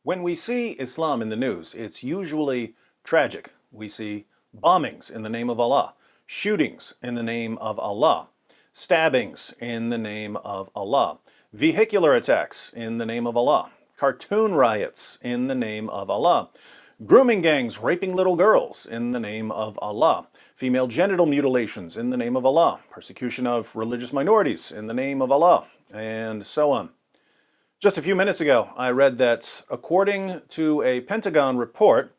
When we see Islam in the news, it's usually tragic. We see bombings in the name of Allah, shootings in the name of Allah, stabbings in the name of Allah, vehicular attacks in the name of Allah, cartoon riots in the name of Allah, grooming gangs raping little girls in the name of Allah, female genital mutilations in the name of Allah, persecution of religious minorities in the name of Allah, and so on. Just a few minutes ago, I read that according to a Pentagon report,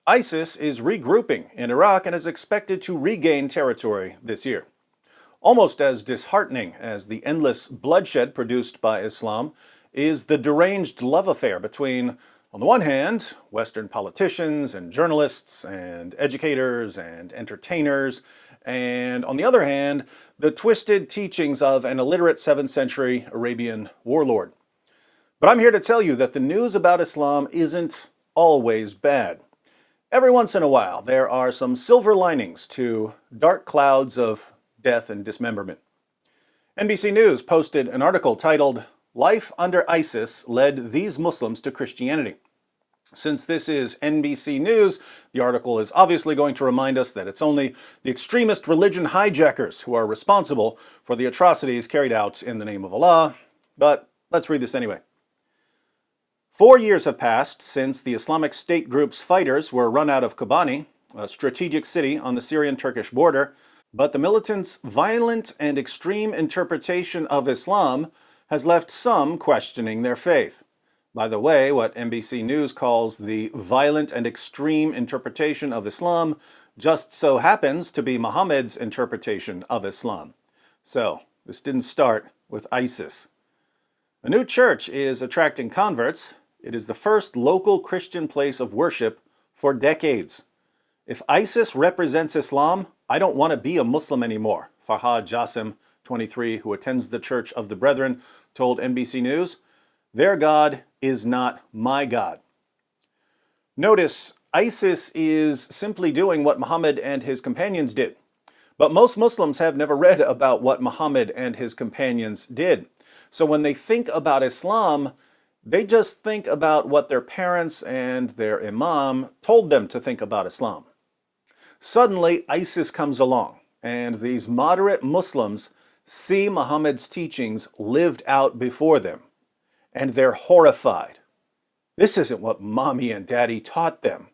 ISIS is regrouping in Iraq and is expected to regain territory this year. Almost as disheartening as the endless bloodshed produced by Islam is the deranged love affair between, on the one hand, Western politicians and journalists and educators and entertainers, and on the other hand, the twisted teachings of an illiterate 7th century Arabian warlord. But I'm here to tell you that the news about Islam isn't always bad. Every once in a while, there are some silver linings to dark clouds of death and dismemberment. NBC News posted an article titled, "Life Under ISIS Led These Muslims to Christianity." Since this is NBC News, the article is obviously going to remind us that it's only the extremist religion hijackers who are responsible for the atrocities carried out in the name of Allah. But let's read this anyway. 4 years have passed since the Islamic State group's fighters were run out of Kobani, a strategic city on the Syrian-Turkish border, but the militants' violent and extreme interpretation of Islam has left some questioning their faith. By the way, what NBC News calls the violent and extreme interpretation of Islam just so happens to be Muhammad's interpretation of Islam. So, this didn't start with ISIS. A new church is attracting converts. It is the first local Christian place of worship for decades. If ISIS represents Islam, I don't want to be a Muslim anymore, Farhad Jassim, 23, who attends the Church of the Brethren, told NBC News. Their God is not my God. Notice, ISIS is simply doing what Muhammad and his companions did. But most Muslims have never read about what Muhammad and his companions did. So when they think about Islam, they just think about what their parents and their imam told them to think about Islam. Suddenly, ISIS comes along, and these moderate Muslims see Muhammad's teachings lived out before them, and they're horrified. This isn't what mommy and daddy taught them.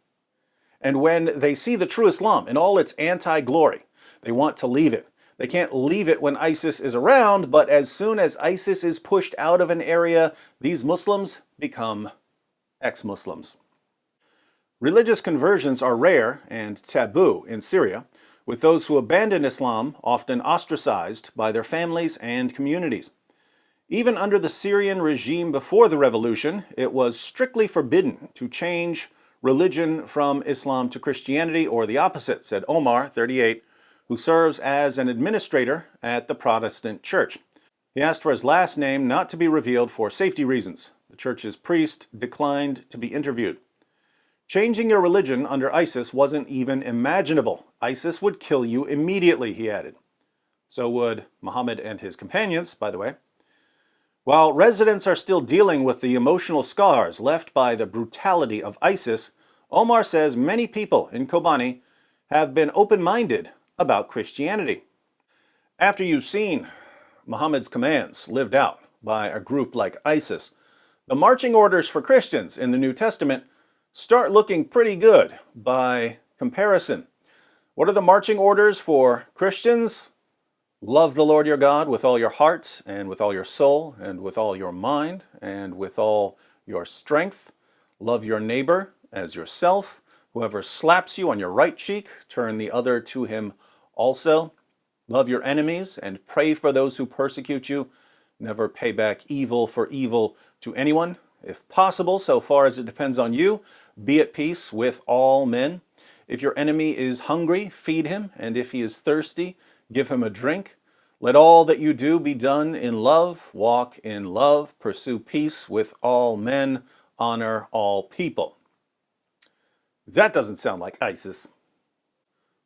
And when they see the true Islam in all its anti-glory, they want to leave it. They can't leave it when ISIS is around, but as soon as ISIS is pushed out of an area, these Muslims become ex-Muslims. Religious conversions are rare and taboo in Syria, with those who abandon Islam often ostracized by their families and communities. Even under the Syrian regime before the revolution, it was strictly forbidden to change religion from Islam to Christianity or the opposite, said Omar, 38, who serves as an administrator at the Protestant church. He asked for his last name not to be revealed for safety reasons. The church's priest declined to be interviewed. Changing your religion under ISIS wasn't even imaginable. ISIS would kill you immediately, he added. So would Muhammad and his companions, by the way. While residents are still dealing with the emotional scars left by the brutality of ISIS, Omar says many people in Kobani have been open-minded about Christianity. After you've seen Muhammad's commands lived out by a group like ISIS, the marching orders for Christians in the New Testament start looking pretty good by comparison. What are the marching orders for Christians? Love the Lord your God with all your heart and with all your soul and with all your mind and with all your strength. Love your neighbor as yourself. Whoever slaps you on your right cheek, turn the other to him also. Love your enemies and pray for those who persecute you. Never pay back evil for evil to anyone. If possible, so far as it depends on you, be at peace with all men. If your enemy is hungry, feed him, and if he is thirsty, give him a drink. Let all that you do be done in love. Walk in love. Pursue peace with all men. Honor all people. That doesn't sound like ISIS.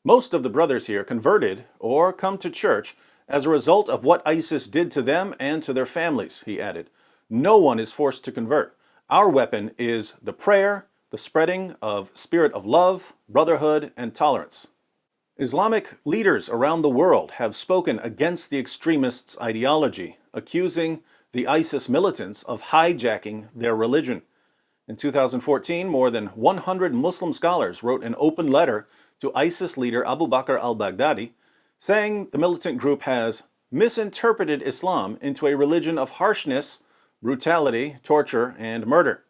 Most of the brothers here converted or come to church as a result of what ISIS did to them and to their families, he added. No one is forced to convert. Our weapon is the prayer, the spreading of spirit of love, brotherhood, and tolerance. Islamic leaders around the world have spoken against the extremists' ideology, accusing the ISIS militants of hijacking their religion. In 2014, more than 100 Muslim scholars wrote an open letter to ISIS leader Abu Bakr al-Baghdadi, saying the militant group has misinterpreted Islam into a religion of harshness, brutality, torture, and murder.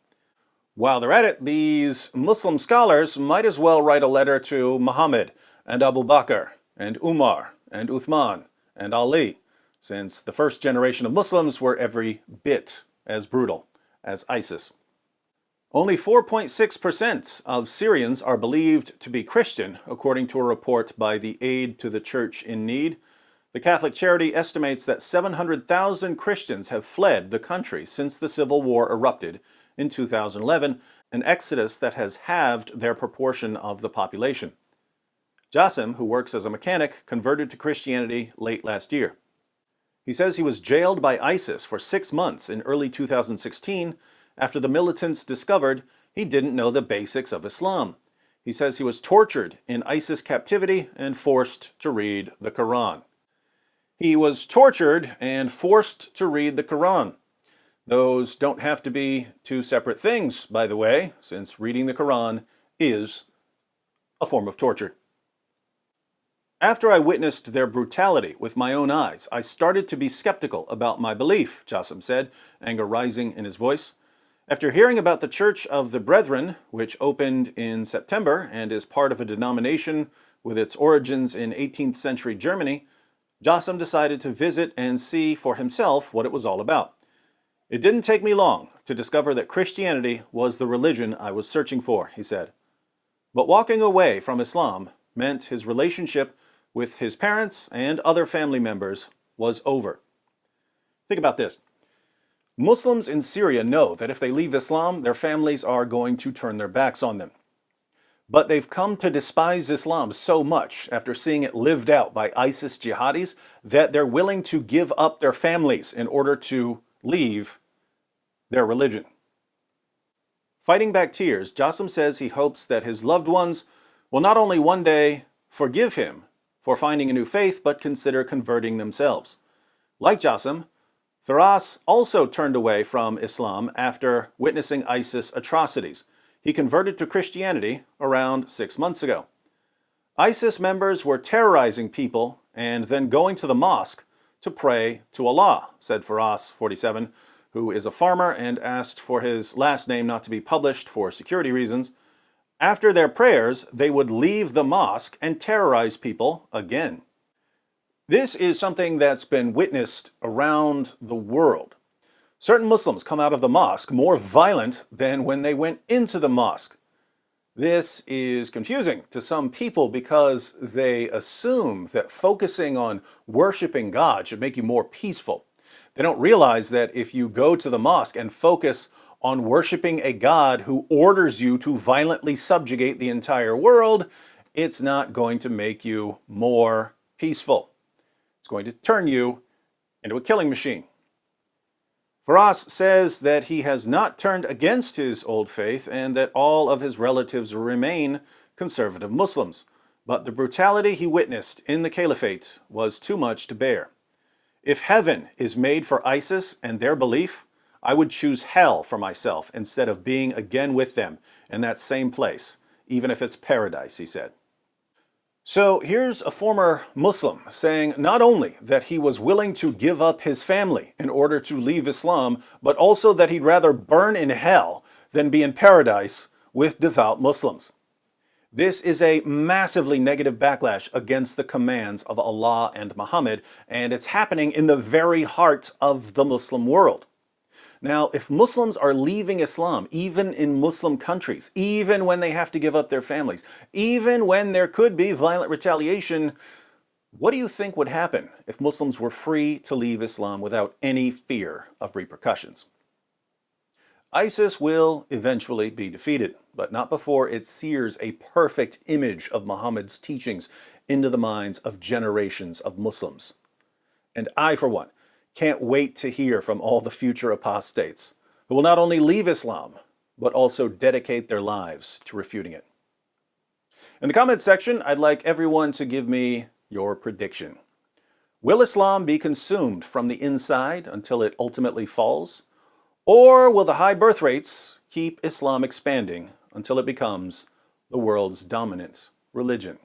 While they're at it, these Muslim scholars might as well write a letter to Muhammad and Abu Bakr and Umar and Uthman and Ali, since the first generation of Muslims were every bit as brutal as ISIS. Only 4.6% of Syrians are believed to be Christian, according to a report by the Aid to the Church in Need. The Catholic charity estimates that 700,000 Christians have fled the country since the civil war erupted in 2011, an exodus that has halved their proportion of the population. Jassim, who works as a mechanic, converted to Christianity late last year. He says he was jailed by ISIS for 6 months in early 2016 after the militants discovered he didn't know the basics of Islam. He says he was tortured in ISIS captivity and forced to read the Quran. He was tortured and forced to read the Quran. Those don't have to be two separate things, by the way, since reading the Quran is a form of torture. After I witnessed their brutality with my own eyes, I started to be skeptical about my belief, Jassim said, anger rising in his voice. After hearing about the Church of the Brethren, which opened in September and is part of a denomination with its origins in 18th century Germany, Jassim decided to visit and see for himself what it was all about. It didn't take me long to discover that Christianity was the religion I was searching for, he said. But walking away from Islam meant his relationship with his parents and other family members was over. Think about this. Muslims in Syria know that if they leave Islam, their families are going to turn their backs on them. But they've come to despise Islam so much after seeing it lived out by ISIS jihadis that they're willing to give up their families in order to leave their religion. Fighting back tears, Jassim says he hopes that his loved ones will not only one day forgive him for finding a new faith, but consider converting themselves. Like Jassim, Firas also turned away from Islam after witnessing ISIS atrocities. He converted to Christianity around 6 months ago. ISIS members were terrorizing people and then going to the mosque to pray to Allah, said Firas, 47, who is a farmer and asked for his last name not to be published for security reasons. After their prayers, they would leave the mosque and terrorize people again. This is something that's been witnessed around the world. Certain Muslims come out of the mosque more violent than when they went into the mosque. This is confusing to some people because they assume that focusing on worshiping God should make you more peaceful. They don't realize that if you go to the mosque and focus on worshiping a God who orders you to violently subjugate the entire world, it's not going to make you more peaceful. It's going to turn you into a killing machine. Firas says that he has not turned against his old faith and that all of his relatives remain conservative Muslims. But the brutality he witnessed in the caliphate was too much to bear. If heaven is made for ISIS and their belief, I would choose hell for myself instead of being again with them in that same place, even if it's paradise, he said. So here's a former Muslim saying not only that he was willing to give up his family in order to leave Islam, but also that he'd rather burn in hell than be in paradise with devout Muslims. This is a massively negative backlash against the commands of Allah and Muhammad, and it's happening in the very heart of the Muslim world. Now, if Muslims are leaving Islam, even in Muslim countries, even when they have to give up their families, even when there could be violent retaliation, what do you think would happen if Muslims were free to leave Islam without any fear of repercussions? ISIS will eventually be defeated, but not before it sears a perfect image of Muhammad's teachings into the minds of generations of Muslims. And I, for one, can't wait to hear from all the future apostates who will not only leave Islam, but also dedicate their lives to refuting it. In the comments section, I'd like everyone to give me your prediction. Will Islam be consumed from the inside until it ultimately falls? Or will the high birth rates keep Islam expanding until it becomes the world's dominant religion?